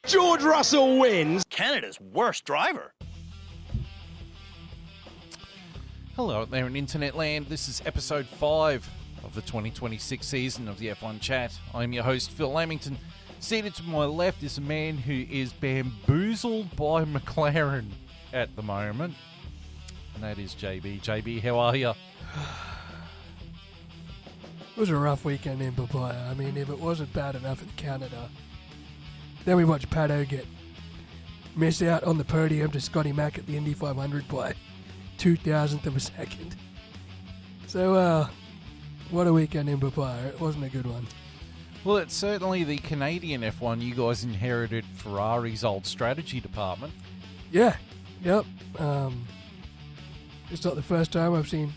George Russell wins. Canada's worst driver. Hello out there in internet land. This is episode 5 of the 2026 season of the F1 Chat. I'm your host, Phil Lamington. Seated to my left is a man who is bamboozled by McLaren at the moment, and that is JB. JB, how are you? It was a rough weekend in Papaya. I mean, if it wasn't bad enough in Canada, then we watched Pato miss out on the podium to Scotty Mack at the Indy 500 by 0.002 of a second. So, what a weekend in Papaya. It wasn't a good one. Well, it's certainly the Canadian F1. You guys inherited Ferrari's old strategy department. Yeah, yep. It's not the first time I've seen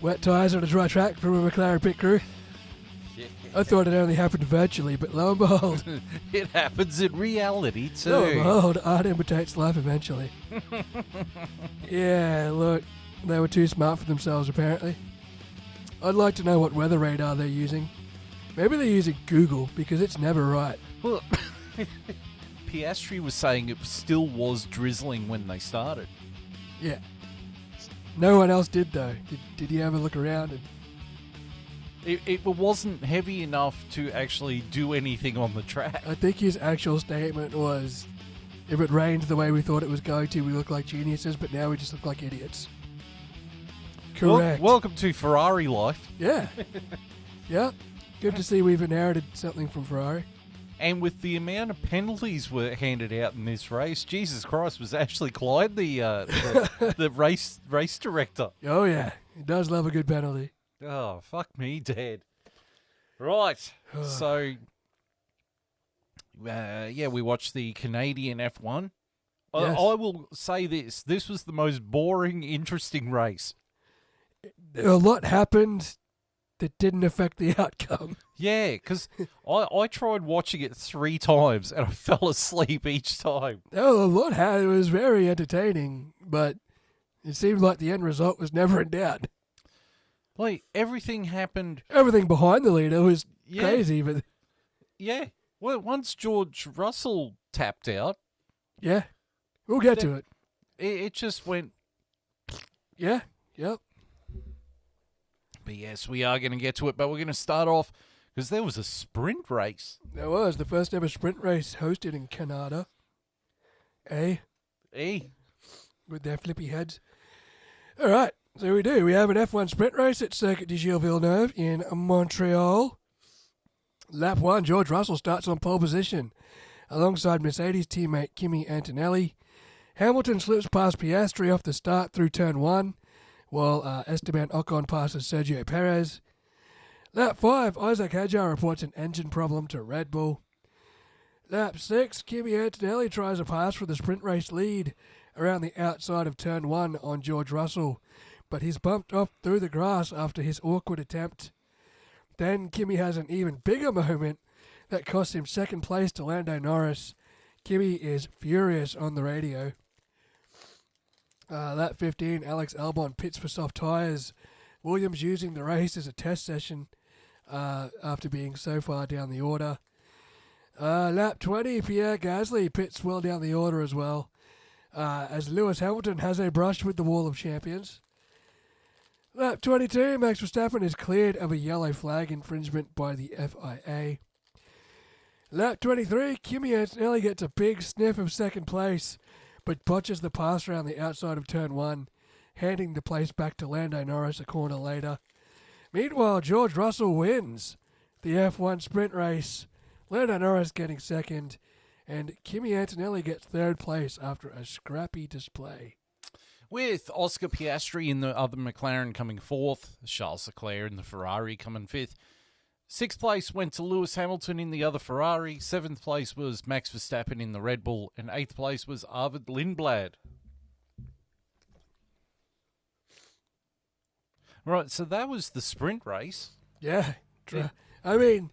wet tyres on a dry track from a McLaren pit crew. Yeah. I thought it only happened virtually, but lo and behold. It happens in reality too. Lo and behold, art imitates life eventually. Yeah, look, they were too smart for themselves apparently. I'd like to know what weather radar they're using. Maybe they're using Google, because it's never right. Well, Piastri was saying it still was drizzling when they started. Yeah. No one else did, though. Did you ever look around? And It wasn't heavy enough to actually do anything on the track. I think his actual statement was, if it rained the way we thought it was going to, we look like geniuses, but now we just look like idiots. Correct. Welcome to Ferrari life. Yeah. Yeah. Good to see we've inherited something from Ferrari. And with the amount of penalties were handed out in this race, Jesus Christ, was Ashley Clyde the race director. Oh, yeah. He does love a good penalty. Oh, fuck me, Dad. Right. So, we watched the Canadian F1. Yes. I will say this. This was the most boring, interesting race. A lot happened that didn't affect the outcome. Yeah, because I tried watching it 3 times and I fell asleep each time. Oh, a lot happened. It was very entertaining, but it seemed like the end result was never in doubt. Like, everything happened. Everything behind the leader was crazy, but... Yeah. Well, once George Russell tapped out... Yeah. We'll get to it. It just went... Yeah. Yep. But yes, we are going to get to it, but we're going to start off because there was a sprint race. There was the first ever sprint race hosted in Canada. With their flippy heads. All right, so we have an F1 sprint race at Circuit de Gilles Villeneuve in Montreal. Lap 1, George Russell starts on pole position alongside Mercedes teammate Kimi Antonelli. Hamilton slips past Piastri off the start through turn 1. While Esteban Ocon passes Sergio Perez. Lap 5, Isaac Hadjar reports an engine problem to Red Bull. Lap 6, Kimi Antonelli tries a pass for the sprint race lead around the outside of turn 1 on George Russell, but he's bumped off through the grass after his awkward attempt. Then Kimi has an even bigger moment that costs him second place to Lando Norris. Kimi is furious on the radio. Lap 15, Alex Albon pits for soft tyres. Williams using the race as a test session after being so far down the order. Lap 20, Pierre Gasly pits well down the order as well, as Lewis Hamilton has a brush with the wall of champions. Lap 22, Max Verstappen is cleared of a yellow flag infringement by the FIA. Lap 23, Kimi Antonelli gets a big sniff of second place, but botches the pass around the outside of turn 1, handing the place back to Lando Norris a corner later. Meanwhile, George Russell wins the F1 sprint race, Lando Norris getting second, and Kimi Antonelli gets third place after a scrappy display. With Oscar Piastri in the other McLaren coming 4th, Charles Leclerc in the Ferrari coming 5th. 6th place went to Lewis Hamilton in the other Ferrari. 7th place was Max Verstappen in the Red Bull. And 8th place was Arvid Lindblad. Right, so that was the sprint race. Yeah. I mean,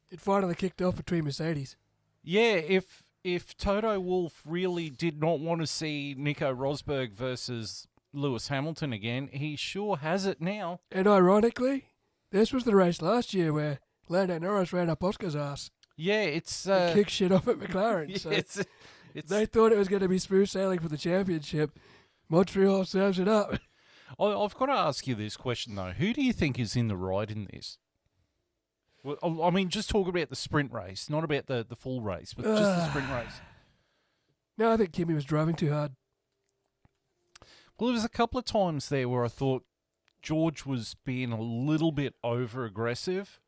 it finally kicked off between Mercedes. Yeah, if Toto Wolff really did not want to see Nico Rosberg versus Lewis Hamilton again, he sure has it now. And ironically, this was the race last year where Lando Norris ran up Oscar's ass. Yeah, it's kick shit off at McLaren. yeah, So it's they thought it was going to be smooth sailing for the championship. Montreal serves it up. I've got to ask you this question though: who do you think is in the right in this? Well, I mean, just talk about the sprint race, not about the full race, but just the sprint race. No, I think Kimi was driving too hard. Well, there was a couple of times there where I thought George was being a little bit over-aggressive,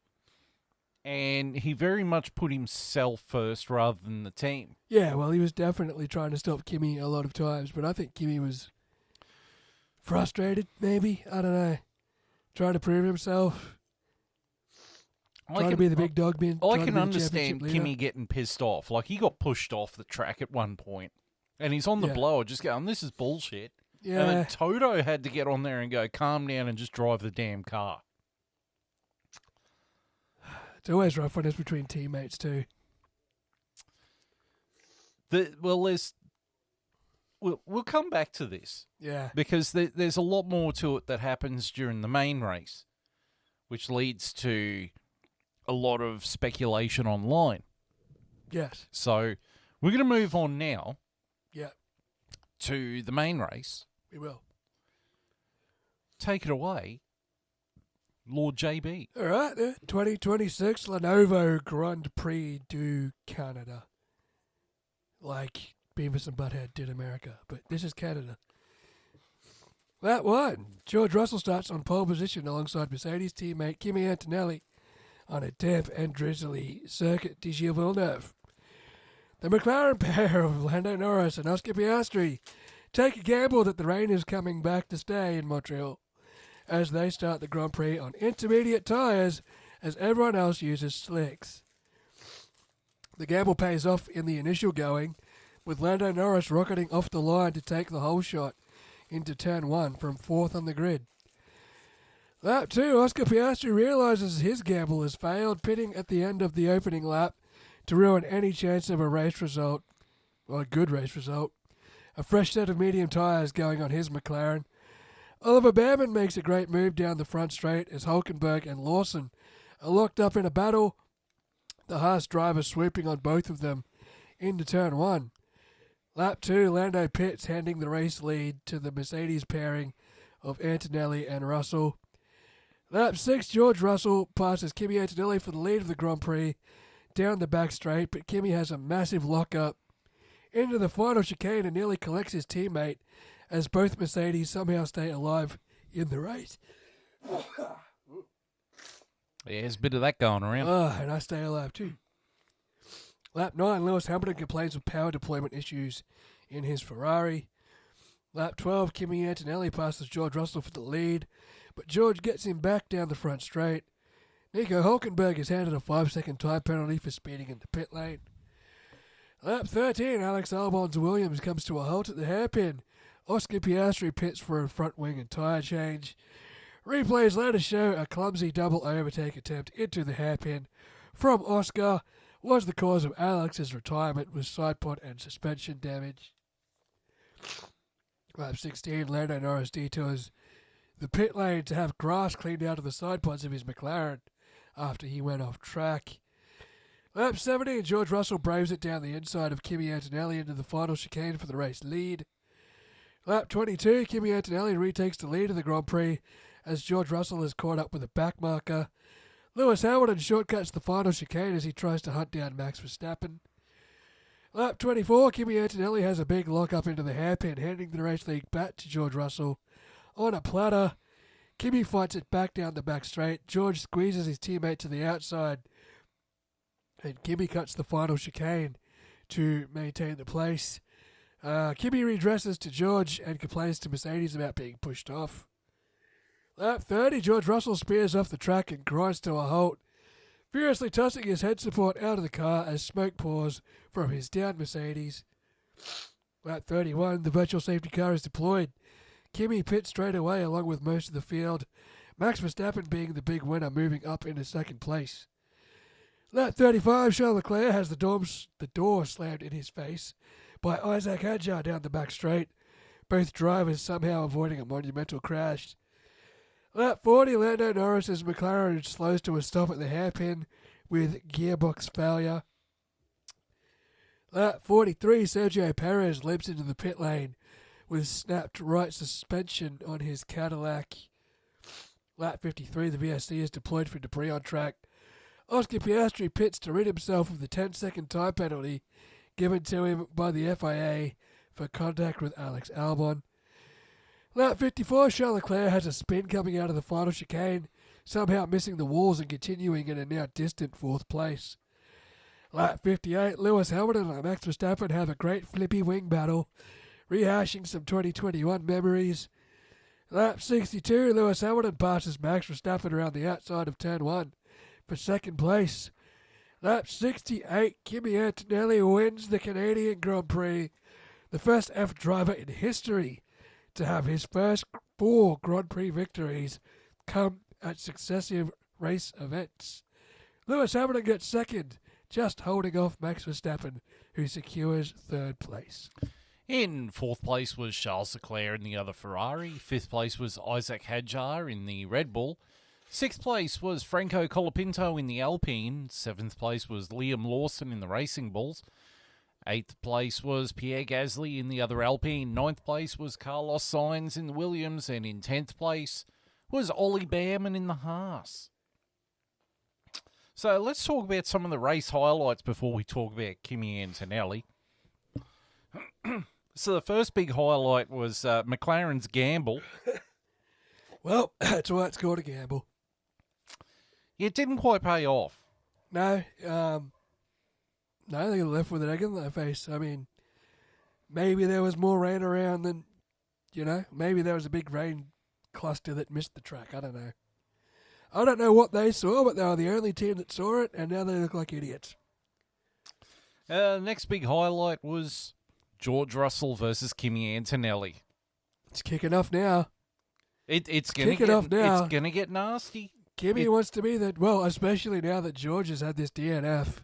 and he very much put himself first rather than the team. Yeah, well, he was definitely trying to stop Kimi a lot of times, but I think Kimi was frustrated, maybe. I don't know. Trying to prove himself. Trying to be the big dog. I can understand Kimi getting pissed off. Like, he got pushed off the track at one point, and he's on the blower just going, this is bullshit. Yeah. And then Toto had to get on there and go, calm down and just drive the damn car. It's always rough when it's between teammates too. We'll come back to this. Yeah. Because there's a lot more to it that happens during the main race, which leads to a lot of speculation online. Yes. So we're going to move on now. Yeah. To the main race. We will. Take it away, Lord JB. All right, 2026 Lenovo Grand Prix du Canada. Like Beavis and Butthead did America, but this is Canada. That one, George Russell starts on pole position alongside Mercedes teammate Kimi Antonelli on a damp and drizzly circuit de Gilles Villeneuve. The McLaren pair of Lando Norris and Oscar Piastri take a gamble that the rain is coming back to stay in Montreal as they start the Grand Prix on intermediate tyres as everyone else uses slicks. The gamble pays off in the initial going, with Lando Norris rocketing off the line to take the whole shot into turn 1 from 4th on the grid. Lap 2, Oscar Piastri realises his gamble has failed, pitting at the end of the opening lap to ruin any chance of a race result, well, a good race result. A fresh set of medium tyres going on his McLaren. Oliver Behrman makes a great move down the front straight as Hulkenberg and Lawson are locked up in a battle, the Haas driver swooping on both of them into turn 1. Lap 2, Lando pits, handing the race lead to the Mercedes pairing of Antonelli and Russell. Lap 6, George Russell passes Kimi Antonelli for the lead of the Grand Prix down the back straight, but Kimi has a massive lock-up into the final chicane and nearly collects his teammate as both Mercedes somehow stay alive in the race. Yeah, there's a bit of that going around. And I stay alive too. Lap 9, Lewis Hamilton complains of power deployment issues in his Ferrari. Lap 12, Kimi Antonelli passes George Russell for the lead, but George gets him back down the front straight. Nico Hulkenberg is handed a 5-second time penalty for speeding in the pit lane. Lap 13, Alex Albon's Williams comes to a halt at the hairpin. Oscar Piastri pits for a front wing and tyre change. Replays later show a clumsy double overtake attempt into the hairpin from Oscar was the cause of Alex's retirement with side pod and suspension damage. Lap 16, Lando Norris detours the pit lane to have grass cleaned out of the side pods of his McLaren after he went off track. Lap 17, George Russell braves it down the inside of Kimi Antonelli into the final chicane for the race lead. Lap 22, Kimi Antonelli retakes the lead of the Grand Prix as George Russell is caught up with a backmarker. Lewis Hamilton shortcuts the final chicane as he tries to hunt down Max Verstappen. Lap 24, Kimi Antonelli has a big lock-up into the hairpin, handing the race lead back to George Russell. On a platter, Kimi fights it back down the back straight. George squeezes his teammate to the outside, and Kimi cuts the final chicane to maintain the place. Kimi redresses to George and complains to Mercedes about being pushed off. Lap 30, George Russell spears off the track and grinds to a halt, furiously tossing his head support out of the car as smoke pours from his downed Mercedes. Lap 31, the virtual safety car is deployed. Kimi pits straight away along with most of the field, Max Verstappen being the big winner, moving up into second place. Lap 35, Charles Leclerc has the door slammed in his face by Isaac Hadjar down the back straight, both drivers somehow avoiding a monumental crash. Lap 40, Lando Norris's McLaren slows to a stop at the hairpin, with gearbox failure. Lap 43, Sergio Perez limps into the pit lane with snapped right suspension on his Cadillac. Lap 53, the VSC is deployed for debris on track. Oscar Piastri pits to rid himself of the 10-second time penalty given to him by the FIA for contact with Alex Albon. Lap 54, Charles Leclerc has a spin coming out of the final chicane, somehow missing the walls and continuing in a now distant fourth place. Lap 58, Lewis Hamilton and Max Verstappen have a great flippy wing battle, rehashing some 2021 memories. Lap 62, Lewis Hamilton passes Max Verstappen around the outside of turn 1 for second place. Lap 68, Kimi Antonelli wins the Canadian Grand Prix, the first F driver in history to have his first 4 Grand Prix victories come at successive race events. Lewis Hamilton gets second, just holding off Max Verstappen, who secures third place. In fourth place was Charles Leclerc in the other Ferrari. Fifth place was Isaac Hadjar in the Red Bull. Sixth place was Franco Colapinto in the Alpine. Seventh place was Liam Lawson in the Racing Bulls. Eighth place was Pierre Gasly in the other Alpine. Ninth place was Carlos Sainz in the Williams. And in 10th place was Ollie Behrman in the Haas. So let's talk about some of the race highlights before we talk about Kimi Antonelli. So the first big highlight was McLaren's gamble. Well, that's why it's called a gamble. It didn't quite pay off. No, they left with an egg in their face. I mean, maybe there was more rain around than, maybe there was a big rain cluster that missed the track. I don't know. I don't know what they saw, but they were the only team that saw it, and now they look like idiots. Next big highlight was George Russell versus Kimi Antonelli. It's kicking off now. It's gonna get nasty. Kimi wants to be that, well, especially now that George has had this DNF,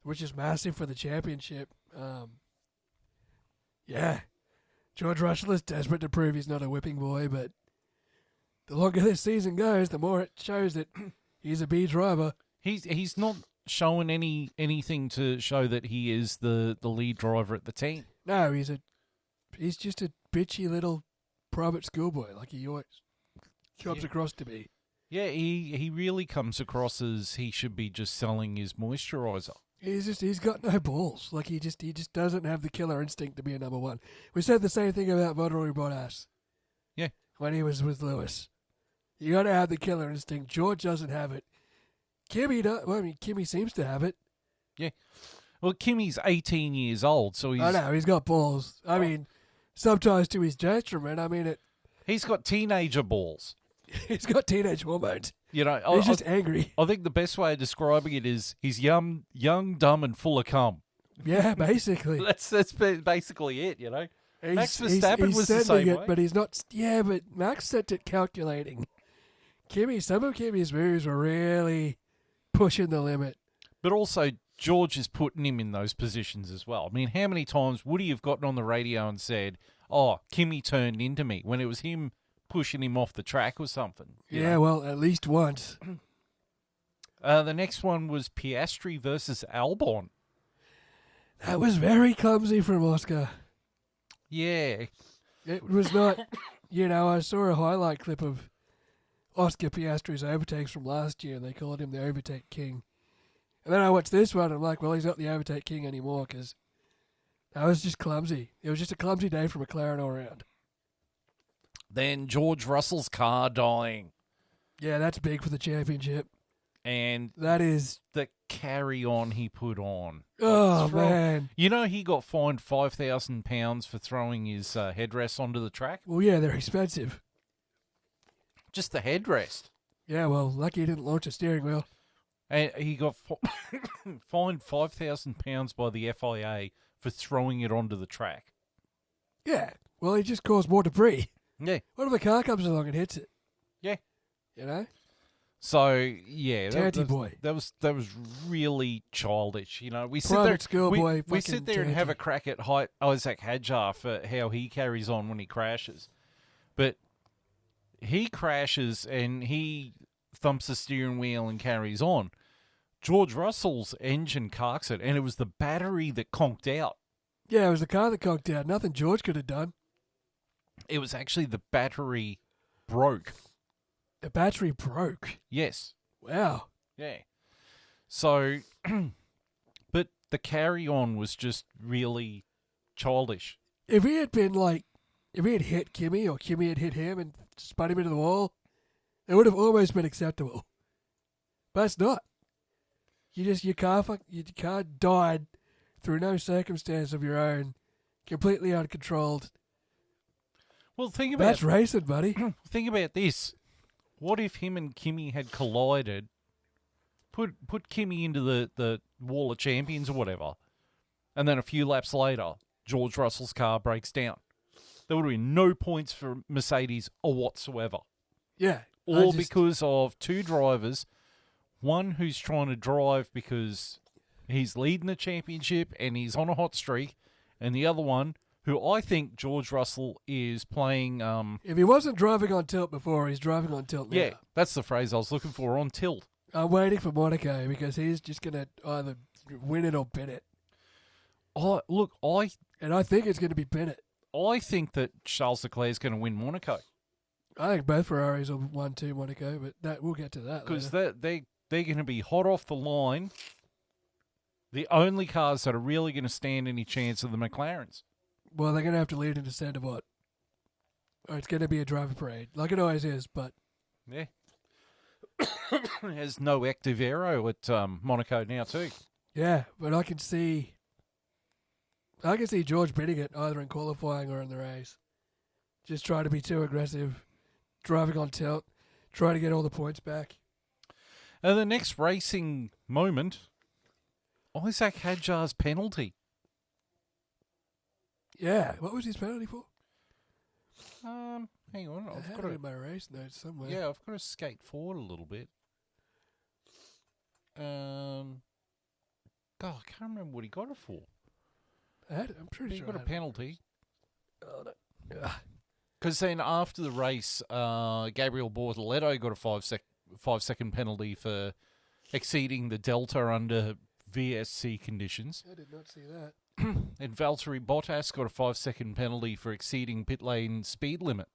which is massive for the championship. George Russell is desperate to prove he's not a whipping boy, but the longer this season goes, the more it shows that he's a B driver. He's not showing anything to show that he is the lead driver at the team. No, he's just a bitchy little private schoolboy, like he always comes across to be. Yeah, he really comes across as he should be just selling his moisturiser. He's got no balls. Like he just doesn't have the killer instinct to be a number one. We said the same thing about Valtteri Bottas. Yeah, when he was with Lewis, you got to have the killer instinct. George doesn't have it. Kimi seems to have it. Yeah. Well, Kimi's 18 years old, so he's... I know, he's got balls. I mean, sometimes to his detriment. I mean, he's got teenager balls. He's got teenage hormones. He's just angry. I think the best way of describing it is he's young, dumb, and full of cum. Yeah, basically. That's basically it, Max Verstappen was the same way. But he's not... Yeah, but Max sent it calculating. Some of Kimi's moves were really pushing the limit. But also, George is putting him in those positions as well. I mean, how many times would he have gotten on the radio and said, "Oh, Kimi turned into me," when it was him pushing him off the track or something? Yeah, well, at least once. The next one was Piastri versus Albon. That was very clumsy from Oscar. Yeah. It was not, I saw a highlight clip of Oscar Piastri's overtakes from last year, and they called him the overtake king. And then I watched this one, and I'm like, well, he's not the overtake king anymore, because that was just clumsy. It was just a clumsy day for McLaren all around. Then George Russell's car dying. Yeah, that's big for the championship. And that is the carry-on he put on. Oh, man. He got fined £5,000 for throwing his headrests onto the track? Well, yeah, they're expensive. Just the headrest. Yeah, well, lucky he didn't launch a steering wheel. And he got fined £5,000 by the FIA for throwing it onto the track. Yeah, well, he just caused more debris. Yeah. What if a car comes along and hits it? Yeah. So, yeah, boy. That was really childish. We sit Private schoolboy. We sit there and have a crack at Isaac Hadjar for how he carries on when he crashes, but he crashes and he thumps the steering wheel and carries on. George Russell's engine carks it, and it was the battery that conked out. Yeah, it was the car that conked out. Nothing George could have done. It was actually the battery broke. The battery broke. Yes. Wow. Yeah. So, but the carry-on was just really childish. If he had hit Kimmy or Kimmy had hit him and spun him into the wall, it would have almost been acceptable. But it's not. Your car died through no circumstance of your own, completely uncontrolled. Well, think about that's racing, buddy. Think about this. What if him and Kimmy had collided, put Kimmy into the Wall of Champions or whatever, and then a few laps later, George Russell's car breaks down? There would have been no points for Mercedes or whatsoever. Yeah. All because of two drivers, one who's trying to drive because he's leading the championship and he's on a hot streak, and the other one who I think George Russell is playing... if he wasn't driving on tilt before, he's driving on tilt now. Yeah, that's the phrase I was looking for, on tilt. I'm waiting for Monaco because he's just going to either win it or bin it. Oh, look, And I think it's going to be bin it. I think that Charles Leclerc is going to win Monaco. I think both Ferraris will 1-2 Monaco, but we'll get to that because later. they're going to be hot off the line. The only cars that are really going to stand any chance are the McLarens. Well, they're going to have to lead into centre what? Or it's going to be a driver parade, like it always is, but... Yeah. There's no active aero at Monaco now too. Yeah, but I can see George bidding it either in qualifying or in the race. Just try to be too aggressive, driving on tilt, try to get all the points back. And the next racing moment, Isaac Hadjar's penalty. Yeah, what was his penalty for? Hang on, I've got it in my race notes somewhere. Yeah, I've got to skate forward a little bit. God, I can't remember what he got it for. I'm pretty sure he got a penalty. Oh, no. Because then after the race, Gabriel Bortoletto got a 5-second penalty for exceeding the delta under VSC conditions. I did not see that. And Valtteri Bottas got a 5-second penalty for exceeding pit lane speed limit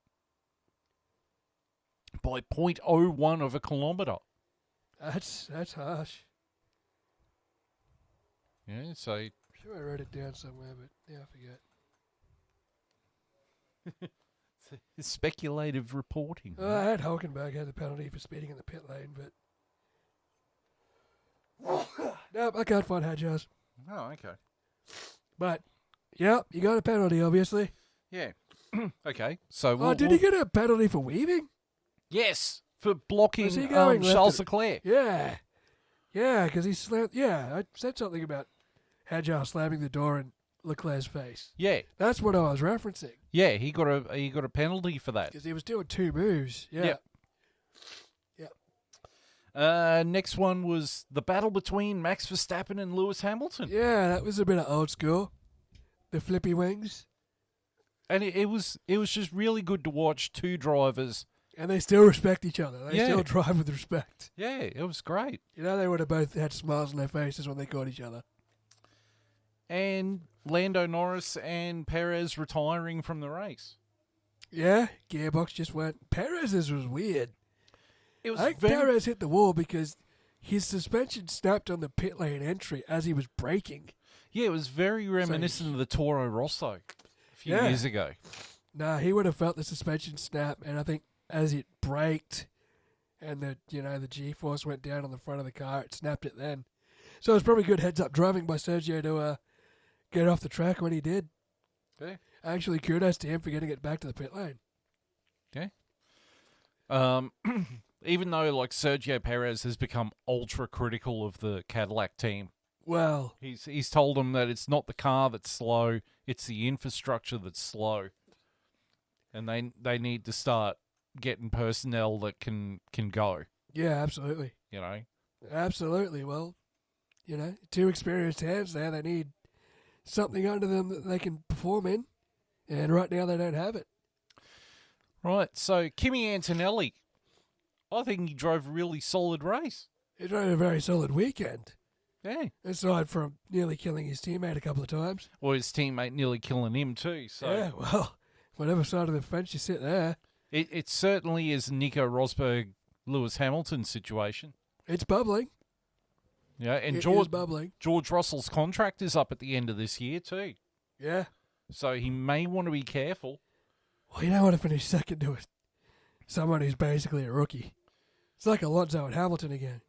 by 0.01 of a kilometre. That's harsh. Yeah, so... I'm sure I wrote it down somewhere, but yeah, I forget. Speculative reporting. I had Hulkenberg had the penalty for speeding in the pit lane, but... Nope, I can't find Hadjar's. Oh, okay. But, yeah, you got a penalty, obviously. Yeah. Okay, so... did he get a penalty for weaving? Yes, for blocking Was he going Charles left Leclerc. Yeah. Yeah, because he slammed... Yeah, I said something about Hadjar slamming the door in Leclerc's face. Yeah. That's what I was referencing. Yeah, he got a penalty for that. Because he was doing two moves. Yeah. Yep. Next one was the battle between Max Verstappen and Lewis Hamilton. Yeah, that was a bit of old school. The flippy wings. And it was just really good to watch two drivers. And they still respect each other. They Yeah. still drive with respect. Yeah, it was great. You know, they would have both had smiles on their faces when they caught each other. And Lando Norris and Perez retiring from the race. Yeah, gearbox just went. Perez's was weird. It was I think Perez hit the wall because his suspension snapped on the pit lane entry as he was braking. Yeah, it was very reminiscent of the Toro Rosso a few years ago. Nah, he would have felt the suspension snap, and I think as it braked and the G-force went down on the front of the car, it snapped it then. So it was probably good heads-up driving by Sergio to get off the track when he did. Yeah. Actually, kudos to him for getting it back to the pit lane. Yeah. Even though, like, Sergio Perez has become ultra critical of the Cadillac team. Well, he's told them that it's not the car that's slow, it's the infrastructure that's slow, and they need to start getting personnel that can go. yeah, absolutely. You know. Absolutely. Well, two experienced hands there. They need something under them that they can perform in, and right now they don't have it. Right. So Kimi Antonelli, I think he drove a really solid race. He drove a very solid weekend. Yeah. Aside from nearly killing his teammate a couple of times. Or his teammate nearly killing him too. So Yeah, well, whatever side of the fence you sit there. it certainly is Nico Rosberg, Lewis Hamilton situation. It's bubbling. Yeah, and It is bubbling. George Russell's contract is up at the end of this year too. Yeah. So he may want to be careful. Well, you don't want to finish second to someone who's basically a rookie. It's like Alonso and Hamilton again.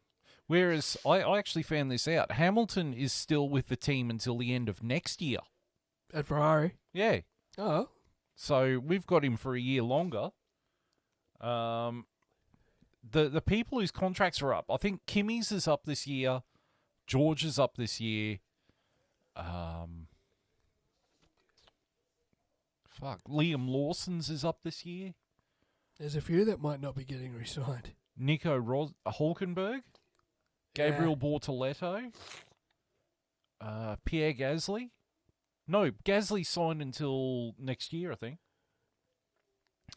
Whereas I actually found this out. Hamilton is still with the team until the end of next year. At Ferrari? Yeah. Oh. So we've got him for a year longer. The people whose contracts are up, I think Kimmy's is up this year. George is up this year. Liam Lawson's is up this year. There's a few that might not be getting re-signed. Nico Hulkenberg. Gabriel Bortoletto. Pierre Gasly. No, Gasly signed until next year, I think.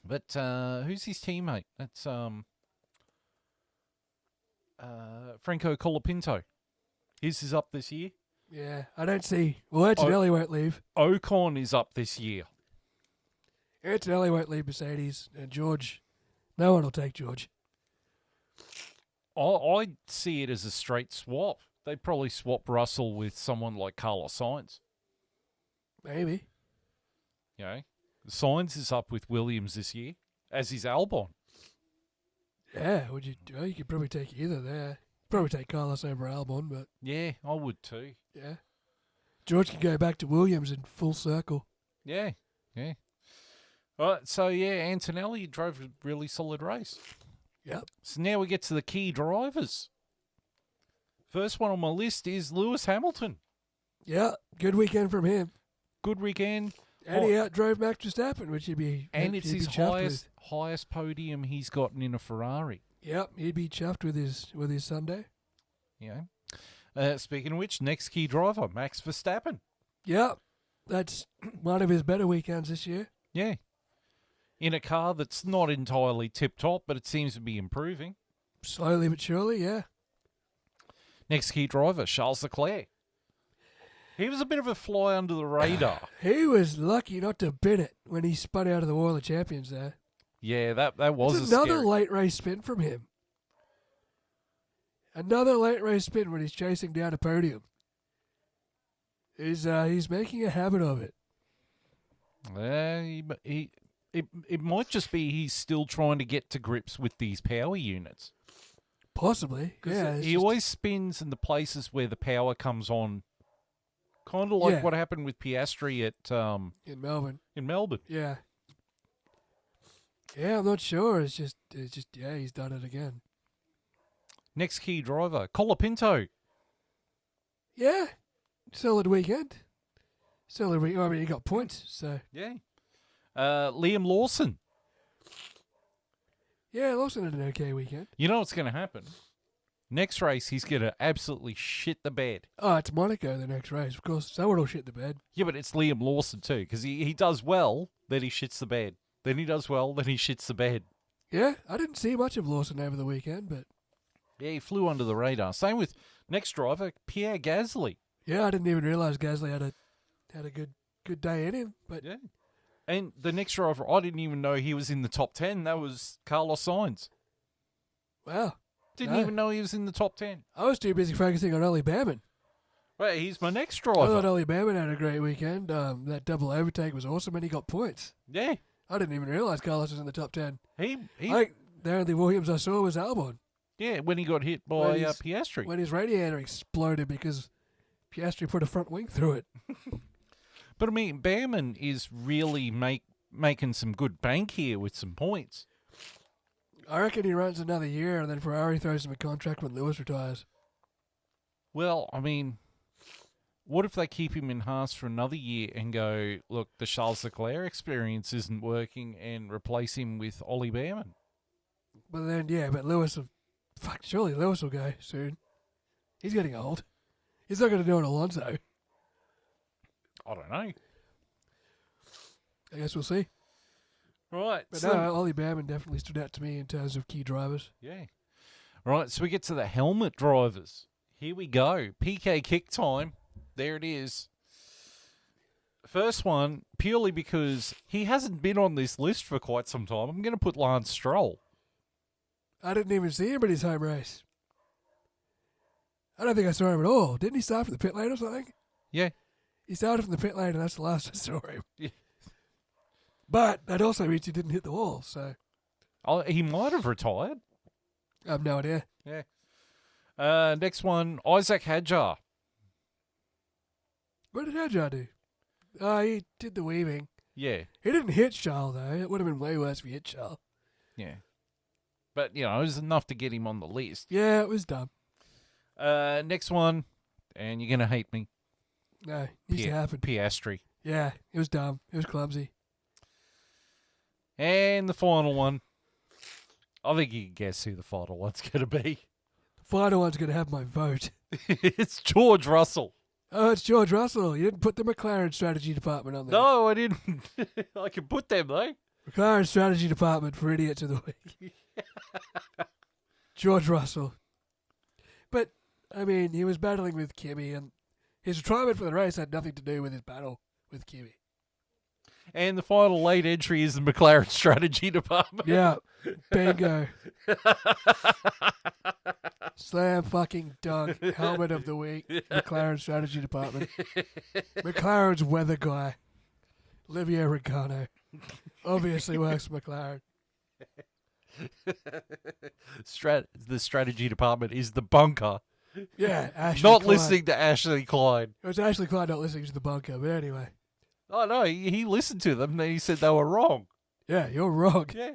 But who's his teammate? That's Franco Colapinto. His is up this year. Yeah, I don't see... Well, Antonelli won't leave. Ocon is up this year. Antonelli won't leave Mercedes. And George... No one will take George. I see it as a straight swap. They'd probably swap Russell with someone like Carlos Sainz. Maybe. You know, Sainz is up with Williams this year, as is Albon. Yeah, you could probably take either there. Probably take Carlos over Albon, but... Yeah, I would too. Yeah. George can go back to Williams in full circle. Yeah. All right, so yeah, Antonelli drove a really solid race. Yep. So now we get to the key drivers. First one on my list is Lewis Hamilton. Yeah, good weekend from him. Good weekend. And he outdrove Max Verstappen, which he'd be... And it's his chuffed highest podium he's gotten in a Ferrari. Yep, he'd be chuffed with his Sunday. Yeah. Speaking of which, next key driver, Max Verstappen. Yep, that's one of his better weekends this year. Yeah. In a car that's not entirely tip-top, but it seems to be improving. Slowly but surely, yeah. Next key driver, Charles Leclerc. He was a bit of a fly under the radar. He was lucky not to bin it when he spun out of the Oil of Champions there. Yeah, that was it's another scary... late race spin from him. Another late race spin when he's chasing down a podium. He's making a habit of it. It might just be he's still trying to get to grips with these power units. Possibly, yeah. He always spins in the places where the power comes on. Kind of like what happened with Piastri at... in Melbourne. In Melbourne. Yeah. Yeah, I'm not sure. It's just he's done it again. Next key driver, Colapinto. Yeah. Solid weekend. I mean, he got points, so... Yeah. Liam Lawson. Yeah, Lawson had an okay weekend. You know what's going to happen? Next race, he's going to absolutely shit the bed. Oh, it's Monaco, the next race. Of course, someone will shit the bed. Yeah, but it's Liam Lawson too, because he does well, then he shits the bed. Then he does well, then he shits the bed. Yeah, I didn't see much of Lawson over the weekend, but... Yeah, he flew under the radar. Same with next driver, Pierre Gasly. Yeah, I didn't even realise Gasly had a good day in him, but... Yeah. And the next driver, I didn't even know he was in the top 10. That was Carlos Sainz. Wow. Didn't even know he was in the top 10. I was too busy focusing on Ollie Behrman. Well, he's my next I thought driver. Ollie Behrman had a great weekend. That double overtake was awesome, and he got points. Yeah. I didn't even realise Carlos was in the top 10. He I think the only Williams I saw was Albon. Yeah, when he got hit by Piastri. When his radiator exploded because Piastri put a front wing through it. But, I mean, Behrman is really making some good bank here with some points. I reckon he runs another year and then Ferrari throws him a contract when Lewis retires. Well, I mean, what if they keep him in Haas for another year and go, look, the Charles Leclerc experience isn't working and replace him with Ollie Behrman? But then, but Lewis will... Fuck, surely Lewis will go soon. He's getting old. He's not going to do an Alonso. I don't know. I guess we'll see. Right. But no, Ollie Behrman definitely stood out to me in terms of key drivers. Yeah. Right, so we get to the helmet drivers. Here we go. PK kick time. There it is. First one, purely because he hasn't been on this list for quite some time. I'm going to put Lance Stroll. I didn't even see him in his home race. I don't think I saw him at all. Didn't he start from the pit lane or something? Yeah. He started from the pit lane, and that's the last I saw him. Yeah. But that also means he didn't hit the wall, so... Oh, he might have retired. I have no idea. Yeah. Next one, Isaac Hadjar. What did Hadjar do? Oh, he did the weaving. Yeah. He didn't hit Charles, though. It would have been way worse if he hit Charles. Yeah. But, it was enough to get him on the list. Yeah, it was dumb. Next one, and you're going to hate me. No, it used to happen. Piastri. Yeah, it was dumb. It was clumsy. And the final one. I think you can guess who the final one's going to be. The final one's going to have my vote. It's George Russell. Oh, it's George Russell. You didn't put the McLaren strategy department on there. No, I didn't. I can put them, though. McLaren strategy department for idiots of the week. George Russell. But, I mean, he was battling with Kimi, and his retirement for the race had nothing to do with his battle with Kimi. And the final late entry is the McLaren strategy department. Yeah, bingo. Slam fucking dunk. Helmet of the week. McLaren strategy department. McLaren's weather guy. Olivier Regano. Obviously works for McLaren. The strategy department is the bunker. Yeah, Ashley Not Klein. listening to Ashley Klein. It was Ashley Klein not listening to the bunker, but anyway. Oh, no, he listened to them and he said they were wrong. Yeah, you're wrong. Yeah.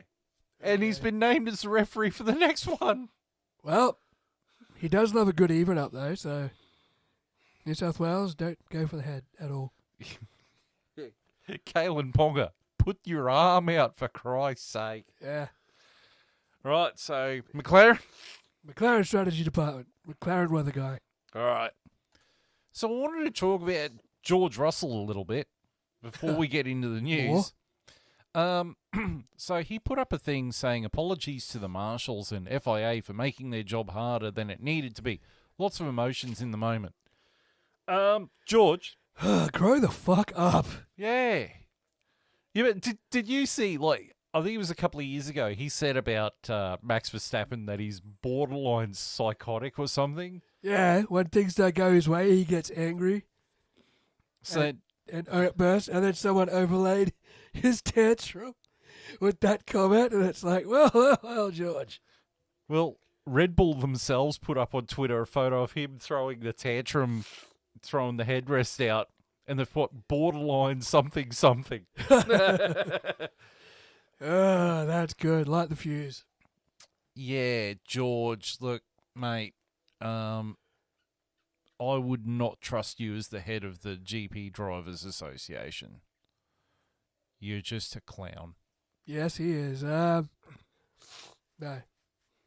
And he's been named as the referee for the next one. Well, he does love a good even up, though, so New South Wales, don't go for the head at all. Kalen Ponga, put your arm out for Christ's sake. Yeah. Right, so McLaren. McLaren strategy department. McLaren weather guy. All right. So I wanted to talk about George Russell a little bit before we get into the news. So he put up a thing saying apologies to the marshals and FIA for making their job harder than it needed to be. Lots of emotions in the moment. George. Grow the fuck up. Yeah. Yeah, but did you see, I think it was a couple of years ago, he said about Max Verstappen that he's borderline psychotic or something? Yeah, when things don't go his way, he gets angry. So And outburst, and then someone overlaid his tantrum with that comment, and it's like, well, George. Well, Red Bull themselves put up on Twitter a photo of him throwing the tantrum, throwing the headrest out, and they've put borderline something. Oh, that's good. Light the fuse. Yeah, George, look, mate, I would not trust you as the head of the GP Drivers Association. You're just a clown. Yes, he is. No. It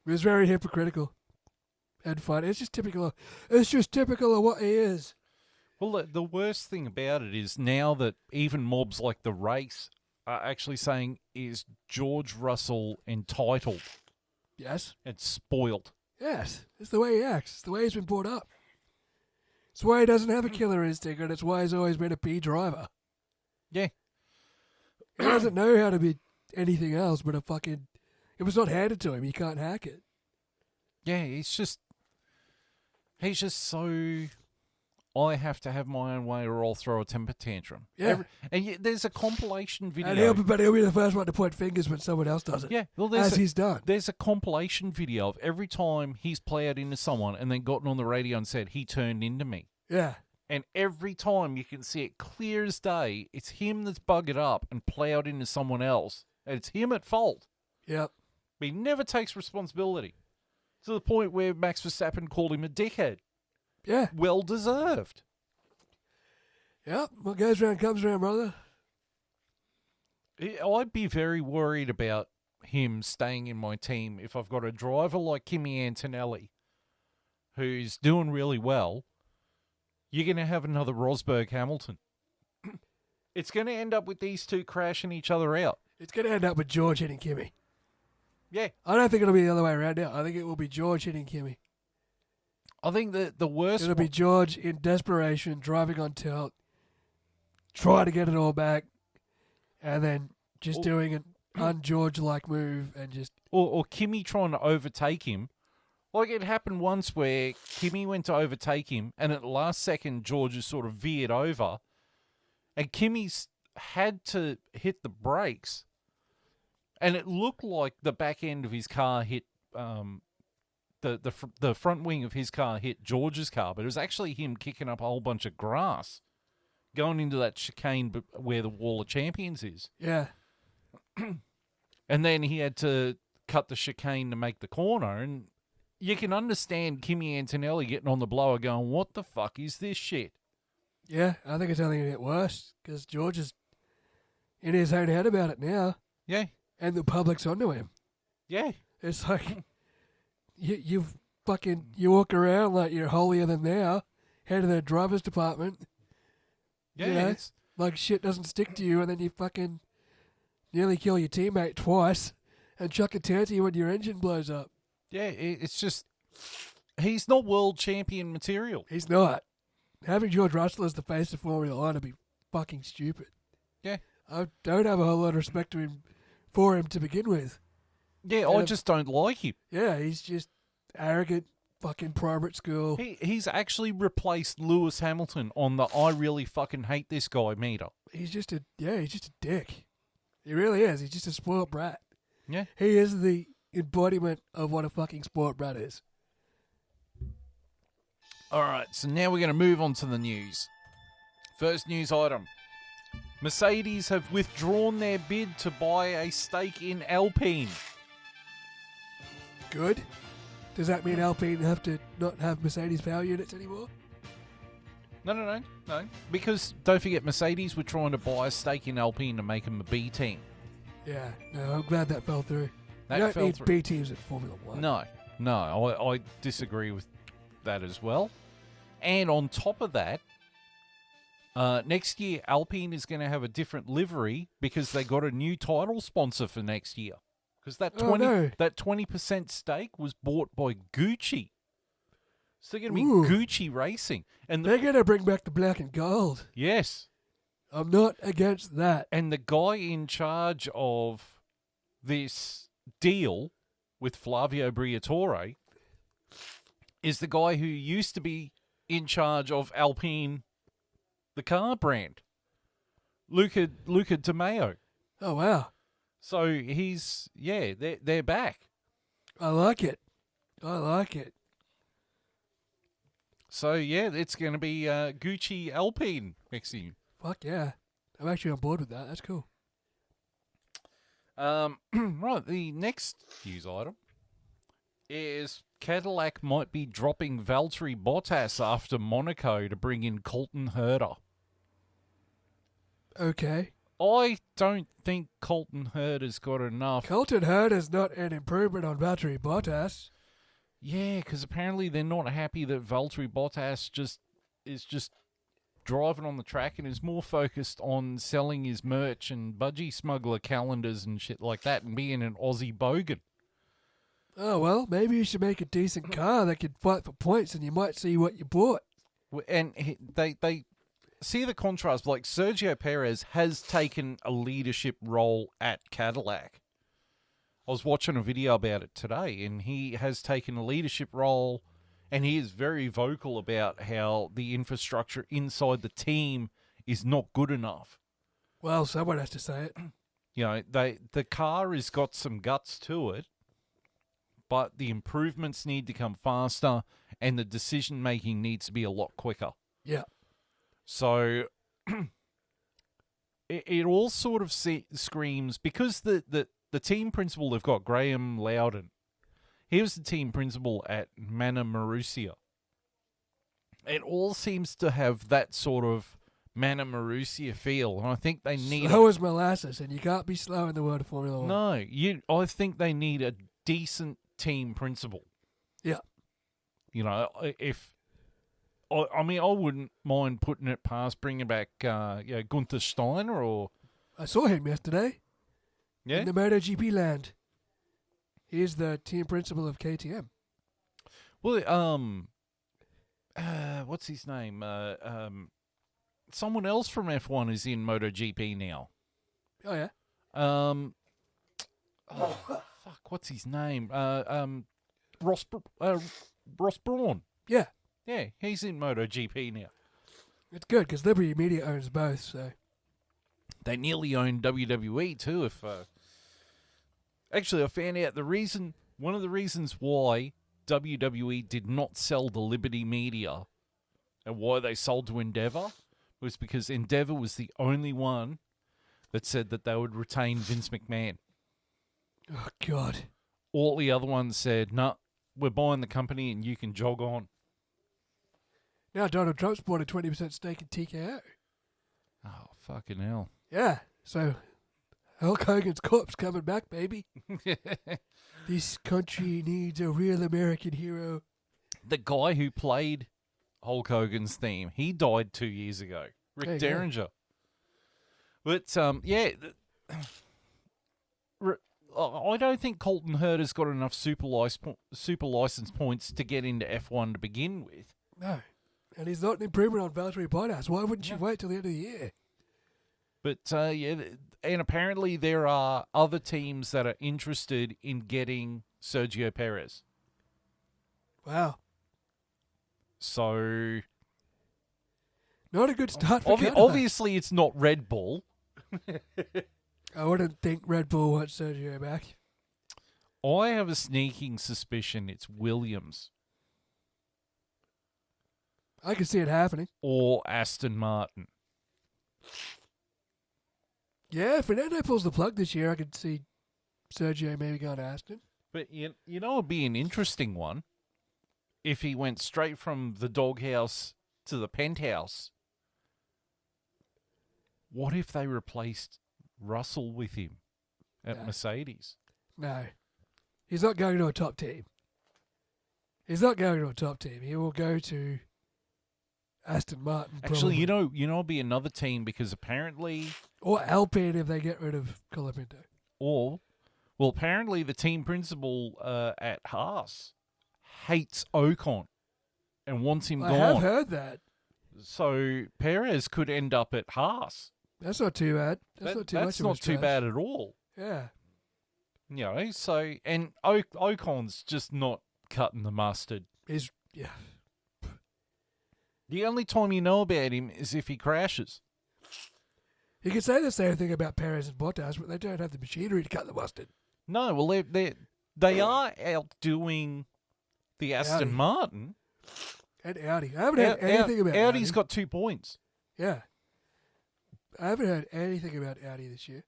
was very hypocritical and fun. It's just typical of what he is. Well, the worst thing about it is now that even mobs like The Race are actually saying, is George Russell entitled? Yes. And spoiled. Yes. It's the way he acts. It's the way he's been brought up. It's why he doesn't have a killer instinct, and it's why he's always been a P driver. Yeah. He doesn't know how to be anything else but a fucking... If it's not handed to him, he can't hack it. Yeah, he's just so... I have to have my own way or I'll throw a temper tantrum. Yeah. There's a compilation video. And he'll be the first one to point fingers when someone else does it. Yeah. Well, he's done. There's a compilation video of every time he's plowed into someone and then gotten on the radio and said, he turned into me. Yeah. And every time you can see it clear as day, it's him that's buggered up and plowed into someone else. And it's him at fault. Yep. But he never takes responsibility. To the point where Max Verstappen called him a dickhead. Yeah. Well deserved. Yep. What goes around comes around, brother. I'd be very worried about him staying in my team if I've got a driver like Kimi Antonelli who's doing really well. You're going to have another Rosberg Hamilton. It's going to end up with these two crashing each other out. It's going to end up with George hitting Kimi. Yeah. I don't think it'll be the other way around now. I think it will be George hitting Kimmy. I think that the worst... It'll be George in desperation, driving on tilt, trying to get it all back, and then just doing an un-George-like move and just... Or Kimmy trying to overtake him. Like, it happened once where Kimmy went to overtake him, and at the last second, George just sort of veered over, and Kimmy's had to hit the brakes, and it looked like the back end of his car hit... The front wing of his car hit George's car, but it was actually him kicking up a whole bunch of grass going into that chicane where the Wall of Champions is. Yeah. And then he had to cut the chicane to make the corner, and you can understand Kimi Antonelli getting on the blower going, what the fuck is this shit? Yeah, I think it's only going to get worse because George is in his own head about it now. Yeah. And the public's onto him. Yeah. It's like... You walk around like you're holier than thou, head of the driver's department. Yeah, you know, like shit doesn't stick to you, and then you fucking nearly kill your teammate twice and chuck a tanty when your engine blows up. Yeah, it's just he's not world champion material. He's not. Having George Russell as the face of Formula One would be fucking stupid. Yeah, I don't have a whole lot of respect for him to begin with. Yeah, I just don't like him. Yeah, he's just arrogant, fucking private school. He's actually replaced Lewis Hamilton on the I really fucking hate this guy meter. He's just a dick. He really is. He's just a spoiled brat. Yeah. He is the embodiment of what a fucking spoiled brat is. All right, so now we're going to move on to the news. First news item. Mercedes have withdrawn their bid to buy a stake in Alpine. Good. Does that mean Alpine have to not have Mercedes power units anymore? No. Because don't forget, Mercedes were trying to buy a stake in Alpine to make them a B team. Yeah, no, I'm glad that fell through. That you don't fell need through. B teams in Formula One. No, I disagree with that as well. And on top of that, next year Alpine is going to have a different livery because they got a new title sponsor for next year. Because that 20% stake was bought by Gucci. So they're going to be Gucci Racing. And they're going to bring back the black and gold. Yes. I'm not against that. And the guy in charge of this deal with Flavio Briatore is the guy who used to be in charge of Alpine, the car brand. Luca Di Maio. Oh, wow. So he's, they're back. I like it. So, yeah, it's going to be Gucci Alpine next year. Fuck yeah. I'm actually on board with that. That's cool. Right, the next news item is Cadillac might be dropping Valtteri Bottas after Monaco to bring in Colton Herta. Okay. I don't think Colton Herta's got enough. Colton Herta's not an improvement on Valtteri Bottas. Yeah, because apparently they're not happy that Valtteri Bottas is just driving on the track and is more focused on selling his merch and budgie smuggler calendars and shit like that and being an Aussie bogan. Oh, well, maybe you should make a decent car that could fight for points and you might see what you bought. And they see the contrast. Like, Sergio Perez has taken a leadership role at Cadillac. I was watching a video about it today, and he has taken a leadership role, and he is very vocal about how the infrastructure inside the team is not good enough. Well, someone has to say it. You know, the car has got some guts to it, but the improvements need to come faster, and the decision-making needs to be a lot quicker. Yeah. So it all sort of screams, because the team principal they've got, Graham Loudon, he was the team principal at Mana Marussia. It all seems to have that sort of Mana Marussia feel, and I think they need... Slow as molasses, and you can't be slow in the world of Formula One. No, I think they need a decent team principal. Yeah. You know, I mean, I wouldn't mind putting it past bringing back Gunther Steiner or... I saw him yesterday. Yeah? In the MotoGP land. He's the team principal of KTM. Well, what's his name? Someone else from F1 is in MotoGP now. Oh, yeah? Fuck, what's his name? Ross Brawn. Yeah. Yeah, he's in MotoGP now. It's good because Liberty Media owns both, so. They nearly own WWE too. Actually, I found out one of the reasons why WWE did not sell the Liberty Media and why they sold to Endeavour was because Endeavour was the only one that said that they would retain Vince McMahon. Oh, God. All the other ones said, "No, we're buying the company and you can jog on." Now Donald Trump's bought a 20% stake in TKO. Oh, fucking hell. Yeah, so Hulk Hogan's corpse coming back, baby. This country needs a real American hero. The guy who played Hulk Hogan's theme, he died 2 years ago. Rick Derringer. But, I don't think Colton Herta's got enough super license points to get into F1 to begin with. No. And he's not an improvement on Valtteri Bottas. Why wouldn't you wait till the end of the year? But, and apparently there are other teams that are interested in getting Sergio Perez. Wow. So... Not a good start for Canada. Obviously, it's not Red Bull. I wouldn't think Red Bull wants Sergio back. I have a sneaking suspicion it's Williams. I can see it happening. Or Aston Martin. Yeah, if Fernando pulls the plug this year, I could see Sergio maybe going to Aston. But you know it would be an interesting one if he went straight from the doghouse to the penthouse. What if they replaced Russell with him at Mercedes? No. He's not going to a top team. He will go to Aston Martin. Actually, probably. you know, it'll be another team because apparently, or Alpine if they get rid of Colapinto. Apparently the team principal at Haas hates Ocon and wants him gone. I have heard that. So Perez could end up at Haas. That's not too bad. That's not too bad at all. Yeah. You know, so and Ocon's just not cutting the mustard. Yeah. The only time you know about him is if he crashes. You can say the same thing about Perez and Bottas, but they don't have the machinery to cut the mustard. No, well, they are outdoing the Aston Martin. And Audi. I haven't heard anything about Audi. Audi's got 2 points. Yeah. I haven't heard anything about Audi this year.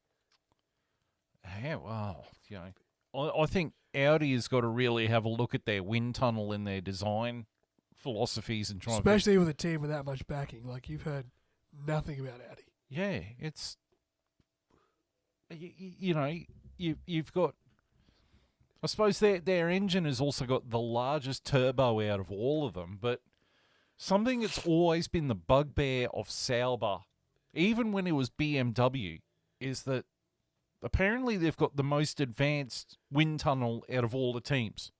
Yeah, well, you know, I think Audi has got to really have a look at their wind tunnel in their design philosophies and try. Especially with a team with that much backing. Like, you've heard nothing about Audi. Yeah, it's... You know, you've got... I suppose their engine has also got the largest turbo out of all of them, but something that's always been the bugbear of Sauber, even when it was BMW, is that apparently they've got the most advanced wind tunnel out of all the teams.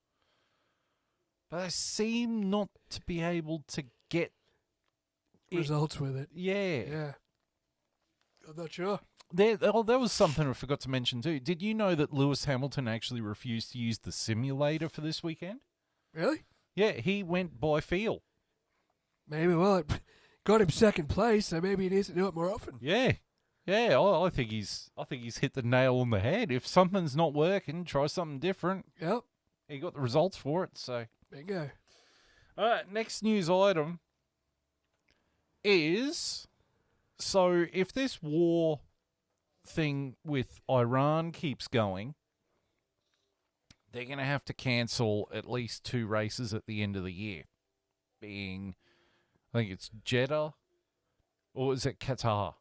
But they seem not to be able to get results with it. Yeah. Yeah. I'm not sure. There was something I forgot to mention too. Did you know that Lewis Hamilton actually refused to use the simulator for this weekend? Really? Yeah, he went by feel. Maybe, well, it got him second place, so maybe he needs to do it more often. Yeah. Yeah, I think he's hit the nail on the head. If something's not working, try something different. Yep. He got the results for it, so. Bingo. All right, next news item is, so if this war thing with Iran keeps going, they're going to have to cancel at least 2 races at the end of the year. Being, I think it's Jeddah, or is it Qatar?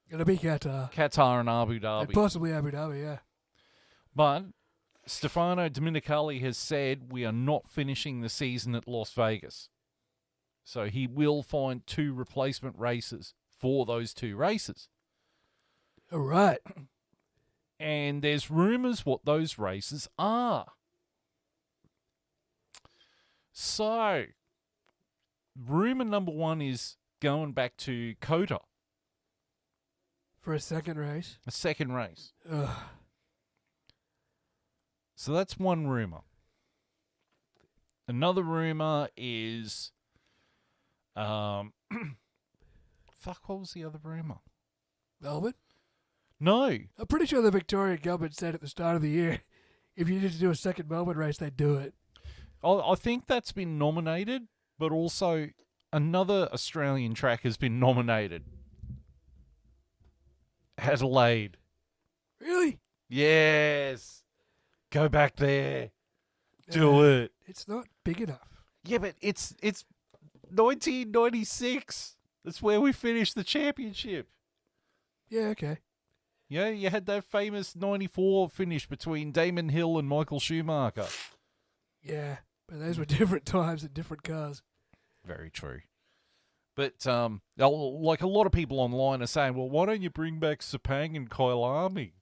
It'll be Qatar. Qatar and Abu Dhabi. And possibly Abu Dhabi, yeah. But Stefano Domenicali has said we are not finishing the season at Las Vegas. So he will find 2 replacement races for those 2 races. All right. And there's rumours what those races are. So, rumour number one is going back to Kota, For a second race. a second race. Ugh. So that's one rumour. Another rumour is, fuck, what was the other rumour? Melbourne? No, I'm pretty sure the Victorian government said at the start of the year, if you needed to do a second Melbourne race, they'd do it. I think that's been nominated, but also another Australian track has been nominated. Adelaide. Really? Yes. Go back there. Do it. It's not big enough. Yeah, but it's 1996. That's where we finished the championship. Yeah, okay. Yeah, you had that famous 94 finish between Damon Hill and Michael Schumacher. Yeah, but those were different times and different cars. Very true. But like a lot of people online are saying, well, why don't you bring back Sepang and Kyalami?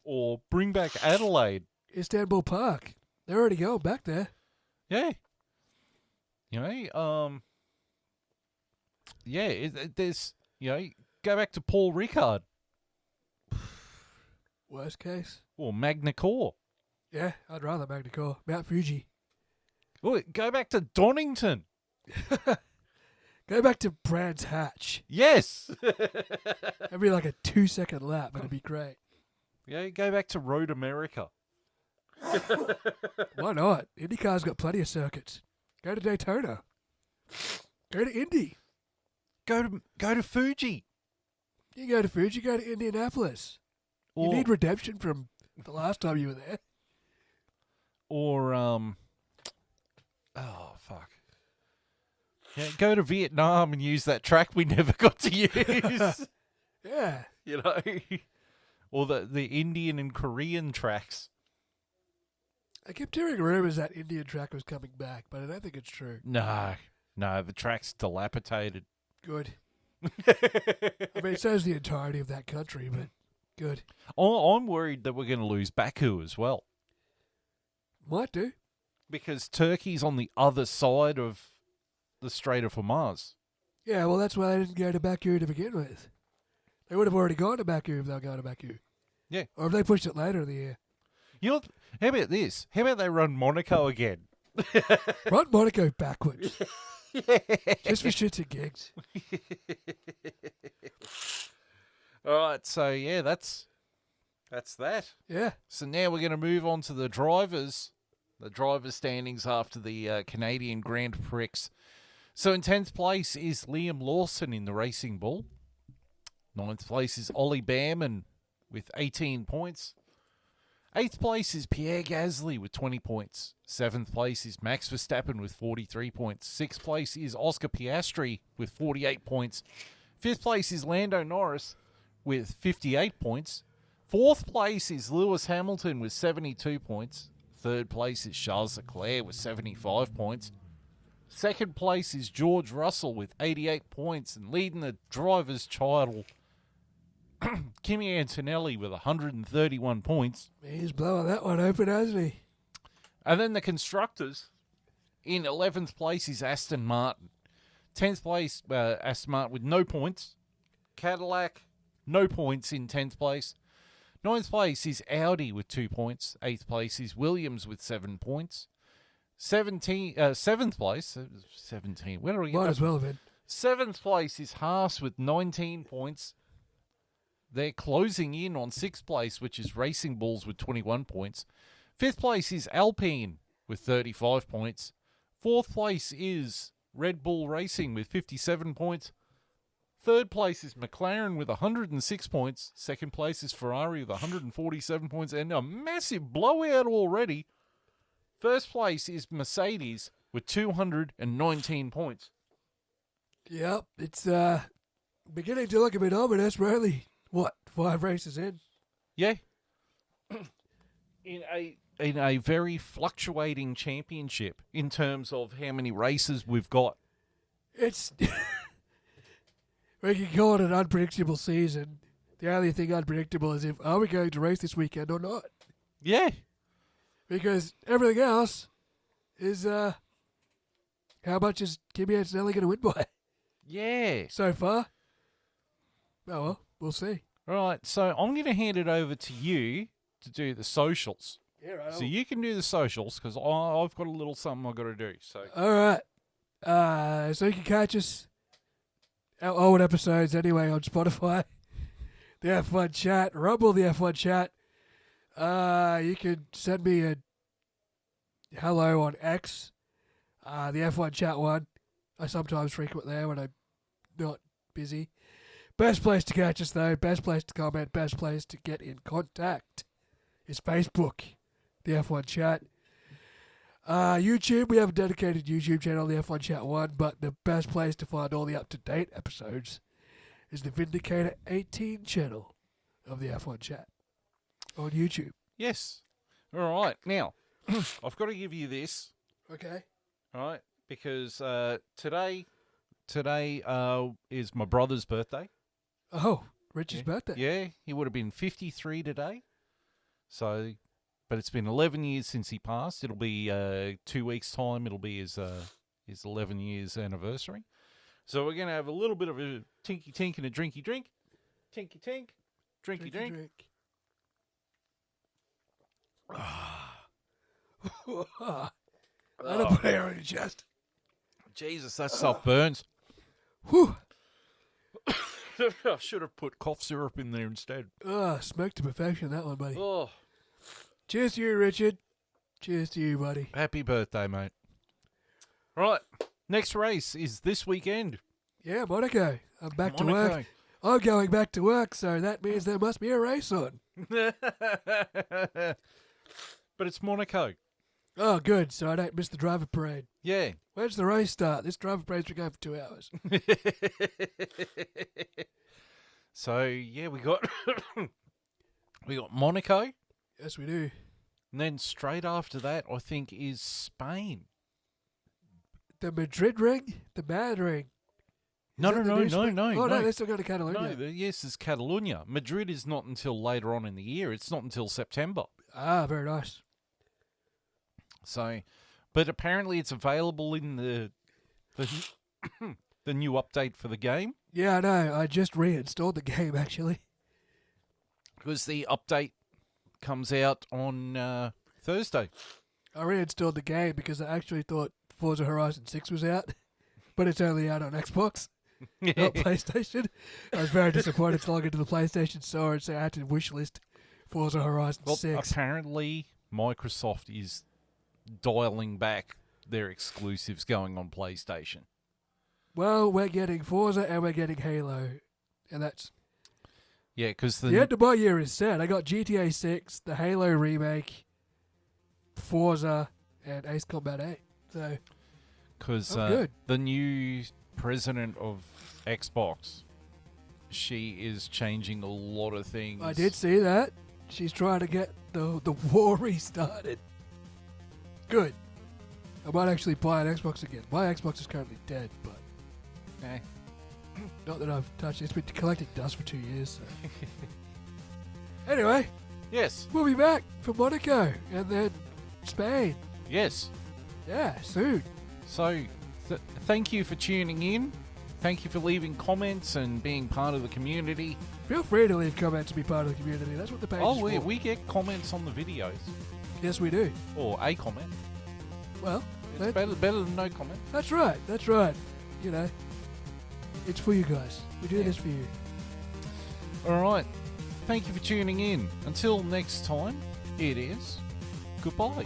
Or bring back Adelaide? Istanbul Park. They're already going back there. Yeah. You know, there's, go back to Paul Ricard Worst case. or Magna Core. Yeah, I'd rather Magna Core. Mount Fuji. Oh, go back to Donington. Go back to Brands Hatch. Yes. That'd be like a 2-second lap, but it'd be great. Yeah, go back to Road America. Why not? IndyCar's got plenty of circuits. Go to Daytona. Go to Indy. Go to Fuji. You go to Fuji, go to Indianapolis. You need redemption from the last time you were there. Or fuck. Yeah, go to Vietnam and use that track we never got to use. Yeah. You know, or the Indian and Korean tracks. I kept hearing rumors that Indian track was coming back, but I don't think it's true. No, the track's dilapidated. Good. I mean, so is the entirety of that country, but good. I'm worried that we're going to lose Baku as well. Might do. Because Turkey's on the other side of the Strait of Hormuz. Yeah, well, that's why they didn't go to Baku to begin with. They would have already gone to Baku if they were going to Baku. Yeah. Or if they pushed it later in the year. You know, how about this? How about they run Monaco again? Run Monaco backwards. Just for shits and gigs. All right, so yeah, that's that. Yeah. So now we're going to move on to the drivers standings after the Canadian Grand Prix. So in 10th place is Liam Lawson in the Racing Bull. 9th place is Ollie Behrman with 18 points. 8th place is Pierre Gasly with 20 points. 7th place is Max Verstappen with 43 points. 6th place is Oscar Piastri with 48 points. 5th place is Lando Norris with 58 points. 4th place is Lewis Hamilton with 72 points. 3rd place is Charles Leclerc with 75 points. 2nd place is George Russell with 88 points. And leading the driver's title, Kimi Antonelli with 131 points. He's blowing that one open, hasn't he? And then the constructors, in 11th place is Aston Martin. 10th place, Aston Martin with no points. Cadillac, no points in 10th place. 9th place is Audi with 2 points. 8th place is Williams with 7 points. 7th place, 17. Where are we? Might as well have been. 7th place is Haas with 19 points. They're closing in on 6th place, which is Racing Bulls with 21 points. 5th place is Alpine with 35 points. 4th place is Red Bull Racing with 57 points. 3rd place is McLaren with 106 points. 2nd place is Ferrari with 147 points. And a massive blowout already. 1st place is Mercedes with 219 points. Yep, it's beginning to look a bit ominous. We're only, 5 races in? Yeah. In a very fluctuating championship in terms of how many races we've got. It's... we can call it an unpredictable season. The only thing unpredictable is are we going to race this weekend or not? Yeah. Because everything else is How much is Kimi Antonelli going to win by Yeah. so far? Oh, well, we'll see. Right, so I'm going to hand it over to you to do the socials. Yeah, right. So you can do the socials because I've got a little something I've got to do. So All right. So you can catch us, our old episodes anyway, on Spotify, the F1 Chat, Rumble, the F1 Chat. You can send me a hello on X, the F1 Chat one. I sometimes frequent there when I'm not busy. Best place to catch us, though, best place to comment, best place to get in contact is Facebook, the F1 Chat. YouTube, we have a dedicated YouTube channel, the F1 Chat 1, but the best place to find all the up-to-date episodes is the Vindicator 18 channel of the F1 Chat on YouTube. yes. All right. Now, I've got to give you this, Okay. all right, because today is my brother's birthday. Oh, Rich's birthday. Yeah, he would have been 53 today. So, but it's been 11 years since he passed. It'll be 2 weeks' time. It'll be his 11 years anniversary. So we're going to have a little bit of a tinky tink and a drinky drink. Tinky tink, drinky drink. That'll put air on your chest. Jesus, that stuff burns. Whew. I should have put cough syrup in there instead. Smoked to perfection, that one, buddy. Oh, Cheers to you, Richard. Cheers to you, buddy. happy birthday, mate. Right, next race is this weekend. Yeah, Monaco. I'm back to work. Monaco. I'm going back to work, so that means there must be a race on. But it's Monaco. Oh, good, so I don't miss the driver parade. Yeah. When's the race start? This driver parade's been going for 2 hours. So yeah, we got Monaco, Yes, we do. and then straight after that, I think is Spain. The Madrid ring? The Mad ring? No, that the new no. Spain? Oh, no, they still go to Catalonia. No, yes, it's Catalonia. Madrid is not until later on in the year. It's not until September. Ah, very nice. So, but apparently it's available in the the new update for the game, Yeah, I know. I just reinstalled the game, actually. because the update comes out on Thursday. I reinstalled the game because I actually thought Forza Horizon 6 was out, but it's only out on Xbox, not PlayStation. I was very disappointed to log into the PlayStation store and say I had to wishlist Forza Horizon Well, 6. apparently Microsoft is dialing back their exclusives going on PlayStation. Well, we're getting Forza and we're getting Halo, and that's... Yeah, because The end of my year is set. I got GTA 6, the Halo remake, Forza, and Ace Combat 8. So, because good. the new president of Xbox, she is changing a lot of things. I did see that. She's trying to get the war restarted. Good. I might actually buy an Xbox again. My Xbox is currently dead, but Eh. not that I've touched it. It's been collecting dust for 2 years. So. Anyway, Yes, we'll be back for Monaco and then Spain. yes. Yeah, soon. So, thank you for tuning in. Thank you for leaving comments and being part of the community. Feel free to leave comments and be part of the community. That's what the page is for. We get comments on the videos. Yes, we do. Or a comment. Well, It's better than no comment. that's right. That's right. You know, it's for you guys. We do this for you. All right. Thank you for tuning in. Until next time, it is goodbye.